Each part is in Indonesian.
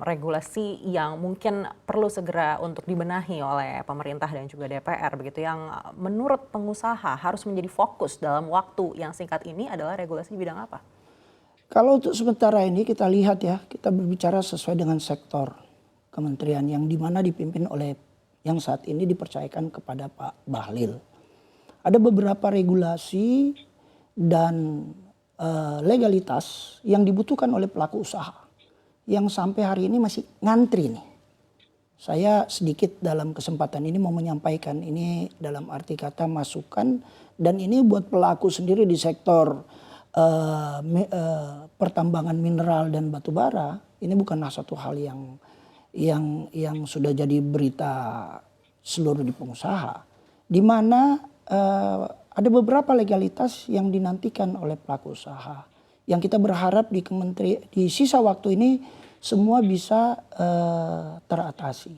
regulasi yang mungkin perlu segera untuk dibenahi oleh pemerintah dan juga DPR begitu yang menurut pengusaha harus menjadi fokus dalam waktu yang singkat ini adalah regulasi di bidang apa? Kalau untuk sementara ini kita lihat ya, kita berbicara sesuai dengan sektor kementerian yang dimana dipimpin oleh yang saat ini dipercayakan kepada Pak Bahlil. Ada beberapa regulasi dan legalitas yang dibutuhkan oleh pelaku usaha yang sampai hari ini masih ngantri nih. Saya sedikit dalam kesempatan ini mau menyampaikan ini dalam arti kata masukan, dan ini buat pelaku sendiri di sektor pertambangan mineral dan batu bara. Ini bukanlah satu hal yang sudah jadi berita seluruh di pengusaha, di mana ada beberapa legalitas yang dinantikan oleh pelaku usaha yang kita berharap di sisa waktu ini semua bisa teratasi.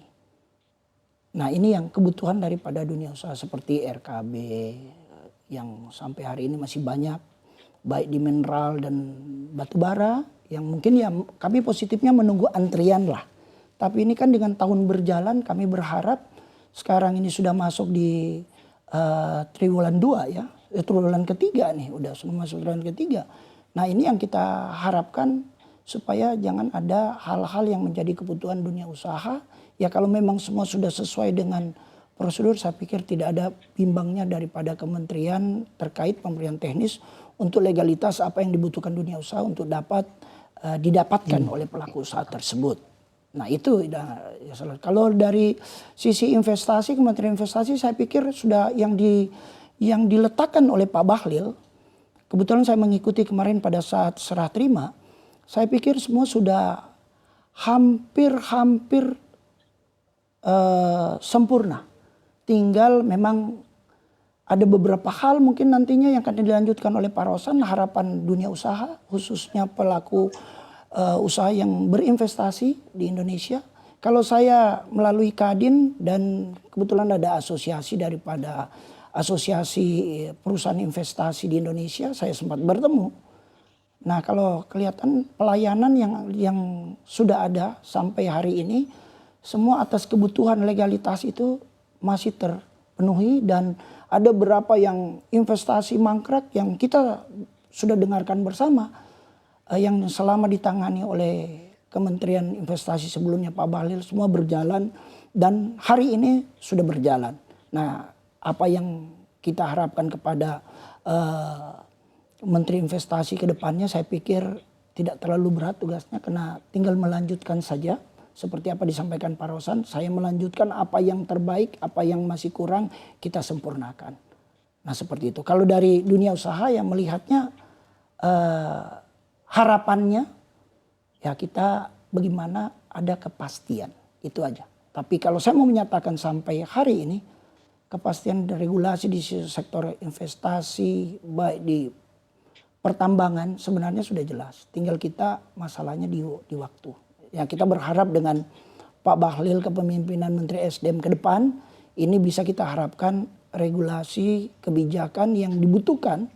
Nah, ini yang kebutuhan daripada dunia usaha seperti RKB yang sampai hari ini masih banyak, baik di mineral dan batu bara, yang mungkin ya kami positifnya menunggu antrian lah. Tapi ini kan dengan tahun berjalan, kami berharap sekarang ini sudah masuk di triwulan 2 ya, triwulan ketiga nih, sudah masuk triwulan ketiga. Nah, ini yang kita harapkan supaya jangan ada hal-hal yang menjadi kebutuhan dunia usaha. Ya kalau memang semua sudah sesuai dengan prosedur, saya pikir tidak ada bimbangnya daripada kementerian terkait pemberian teknis untuk legalitas apa yang dibutuhkan dunia usaha untuk dapat didapatkan oleh pelaku usaha tersebut. Nah itu ya, kalau dari sisi investasi, Kementerian Investasi saya pikir sudah yang diletakkan oleh Pak Bahlil. Kebetulan saya mengikuti kemarin pada saat serah terima, saya pikir semua sudah hampir sempurna. Tinggal memang ada beberapa hal mungkin nantinya yang akan dilanjutkan oleh Pak Rosan, harapan dunia usaha khususnya pelaku usaha yang berinvestasi di Indonesia. Kalau saya melalui Kadin dan kebetulan ada asosiasi daripada asosiasi perusahaan investasi di Indonesia, saya sempat bertemu. Nah, kalau kelihatan pelayanan yang sudah ada sampai hari ini, semua atas kebutuhan legalitas itu masih terpenuhi, dan ada beberapa yang investasi mangkrak yang kita sudah dengarkan bersama, yang selama ditangani oleh Kementerian Investasi sebelumnya Pak Bahlil semua berjalan dan hari ini sudah berjalan. Nah, apa yang kita harapkan kepada Menteri Investasi ke depannya, saya pikir tidak terlalu berat tugasnya, karena tinggal melanjutkan saja seperti apa disampaikan Pak Rosan. Saya melanjutkan apa yang terbaik, apa yang masih kurang kita sempurnakan. Nah seperti itu. Kalau dari dunia usaha yang melihatnya harapannya ya kita bagaimana ada kepastian, itu aja. Tapi kalau saya mau menyatakan sampai hari ini, kepastian regulasi di sektor investasi baik di pertambangan sebenarnya sudah jelas. Tinggal kita masalahnya di waktu. Ya kita berharap dengan Pak Bahlil kepemimpinan Menteri SDM ke depan, ini bisa kita harapkan regulasi kebijakan yang dibutuhkan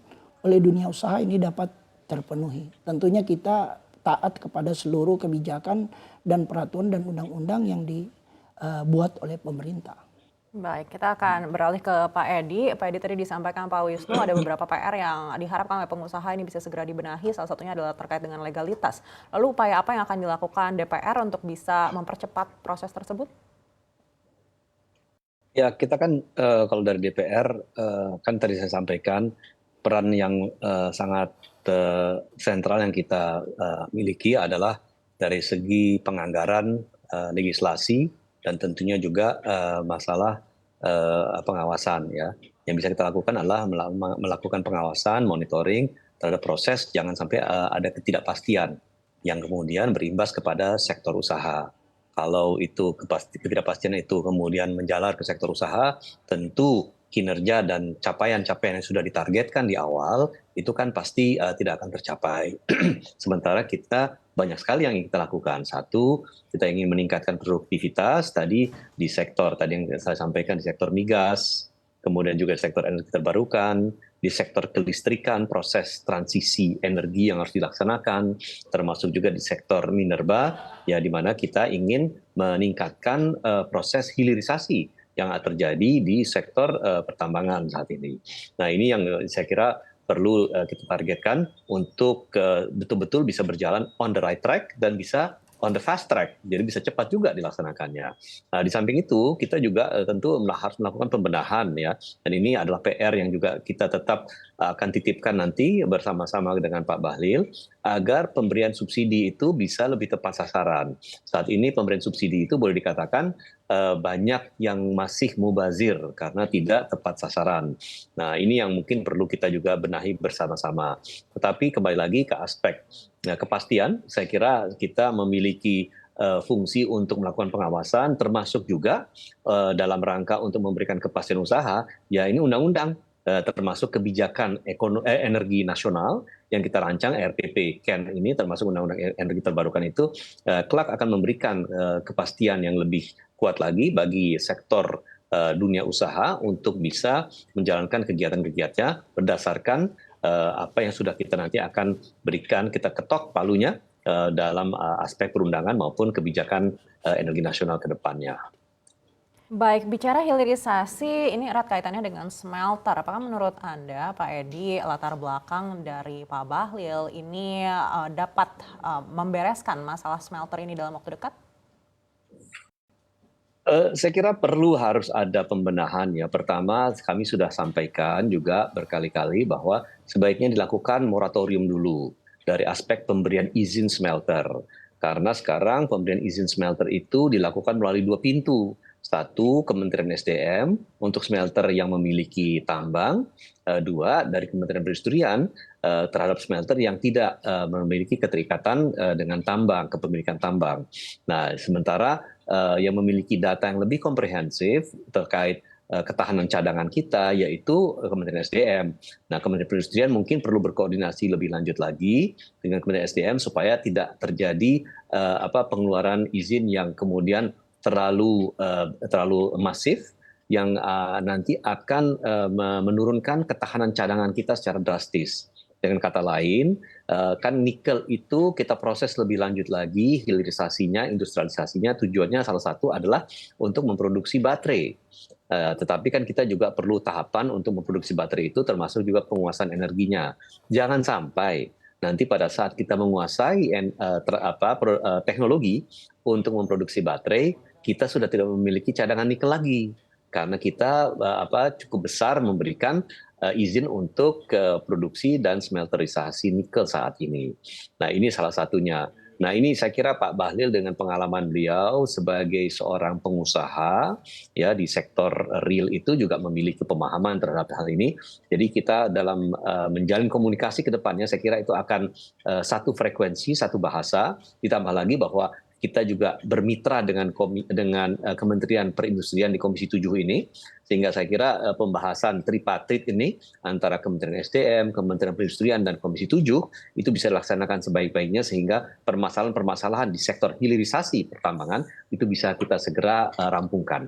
oleh dunia usaha ini dapat terpenuhi. Tentunya kita taat kepada seluruh kebijakan dan peraturan dan undang-undang yang dibuat oleh pemerintah. Baik, kita akan beralih ke Pak Edi. Pak Edi, tadi disampaikan Pak Wisnu ada beberapa PR yang diharapkan oleh pengusaha ini bisa segera dibenahi. Salah satunya adalah terkait dengan legalitas. Lalu upaya apa yang akan dilakukan DPR untuk bisa mempercepat proses tersebut? Ya, kita kan kalau dari DPR kan tadi saya sampaikan peran yang sangat sentral yang kita miliki adalah dari segi penganggaran, legislasi, dan tentunya juga masalah pengawasan ya. Yang bisa kita lakukan adalah melakukan pengawasan, monitoring terhadap proses, jangan sampai ada ketidakpastian yang kemudian berimbas kepada sektor usaha. Kalau itu ketidakpastian itu kemudian menjalar ke sektor usaha, tentu kinerja dan capaian-capaian yang sudah ditargetkan di awal itu kan pasti tidak akan tercapai. Sementara kita banyak sekali yang ingin kita lakukan. Satu, kita ingin meningkatkan produktivitas tadi di sektor tadi yang saya sampaikan, di sektor migas, kemudian juga di sektor energi terbarukan, di sektor kelistrikan, proses transisi energi yang harus dilaksanakan, termasuk juga di sektor minerba, ya di mana kita ingin meningkatkan proses hilirisasi yang terjadi di sektor pertambangan saat ini. Nah ini yang saya kira perlu kita targetkan untuk betul-betul bisa berjalan on the right track dan bisa on the fast track, jadi bisa cepat juga dilaksanakannya. Nah, di samping itu kita juga tentu harus melakukan pembenahan ya, dan ini adalah PR yang juga kita tetap akan titipkan nanti bersama-sama dengan Pak Bahlil agar pemberian subsidi itu bisa lebih tepat sasaran. Saat ini pemberian subsidi itu boleh dikatakan banyak yang masih mubazir karena tidak tepat sasaran. Nah, ini yang mungkin perlu kita juga benahi bersama-sama. Tetapi kembali lagi ke aspek kepastian, saya kira kita memiliki fungsi untuk melakukan pengawasan, termasuk juga dalam rangka untuk memberikan kepastian usaha, ya ini undang-undang, termasuk kebijakan energi nasional yang kita rancang, RPP Ken ini termasuk undang-undang energi terbarukan itu, kelak akan memberikan kepastian yang lebih kuat lagi bagi sektor dunia usaha untuk bisa menjalankan kegiatan-kegiatannya berdasarkan apa yang sudah kita nanti akan berikan, kita ketok palunya dalam aspek perundangan maupun kebijakan energi nasional ke depannya. Baik, bicara hilirisasi, ini erat kaitannya dengan smelter. Apakah menurut Anda, Pak Edi, latar belakang dari Pak Bahlil ini dapat membereskan masalah smelter ini dalam waktu dekat? Saya kira perlu harus ada pembenahan ya. Pertama, kami sudah sampaikan juga berkali-kali bahwa sebaiknya dilakukan moratorium dulu dari aspek pemberian izin smelter. Karena sekarang pemberian izin smelter itu dilakukan melalui 2 pintu. Satu, Kementerian SDM untuk smelter yang memiliki tambang. 2, dari Kementerian Perindustrian terhadap smelter yang tidak memiliki keterikatan dengan tambang, kepemilikan tambang. Nah, sementara yang memiliki data yang lebih komprehensif terkait ketahanan cadangan kita, yaitu Kementerian SDM. Nah, Kementerian Perindustrian mungkin perlu berkoordinasi lebih lanjut lagi dengan Kementerian SDM supaya tidak terjadi pengeluaran izin yang kemudian terlalu masif, yang nanti akan menurunkan ketahanan cadangan kita secara drastis. Dengan kata lain, kan nikel itu kita proses lebih lanjut lagi, hilirisasinya, industrialisasinya, tujuannya salah satu adalah untuk memproduksi baterai. Tetapi kan kita juga perlu tahapan untuk memproduksi baterai itu, termasuk juga penguasaan energinya. Jangan sampai nanti pada saat kita menguasai teknologi untuk memproduksi baterai, kita sudah tidak memiliki cadangan nikel lagi. Karena kita cukup besar memberikan izin untuk produksi dan smelterisasi nikel saat ini. Nah, ini salah satunya. Nah, ini saya kira Pak Bahlil dengan pengalaman beliau sebagai seorang pengusaha ya di sektor real itu juga memiliki pemahaman terhadap hal ini. Jadi kita dalam menjalin komunikasi ke depannya, saya kira itu akan satu frekuensi, satu bahasa, ditambah lagi bahwa kita juga bermitra dengan Kementerian Perindustrian di Komisi 7 ini, sehingga saya kira pembahasan tripartit ini antara Kementerian SDM, Kementerian Perindustrian, dan Komisi 7 itu bisa dilaksanakan sebaik-baiknya sehingga permasalahan-permasalahan di sektor hilirisasi pertambangan itu bisa kita segera rampungkan.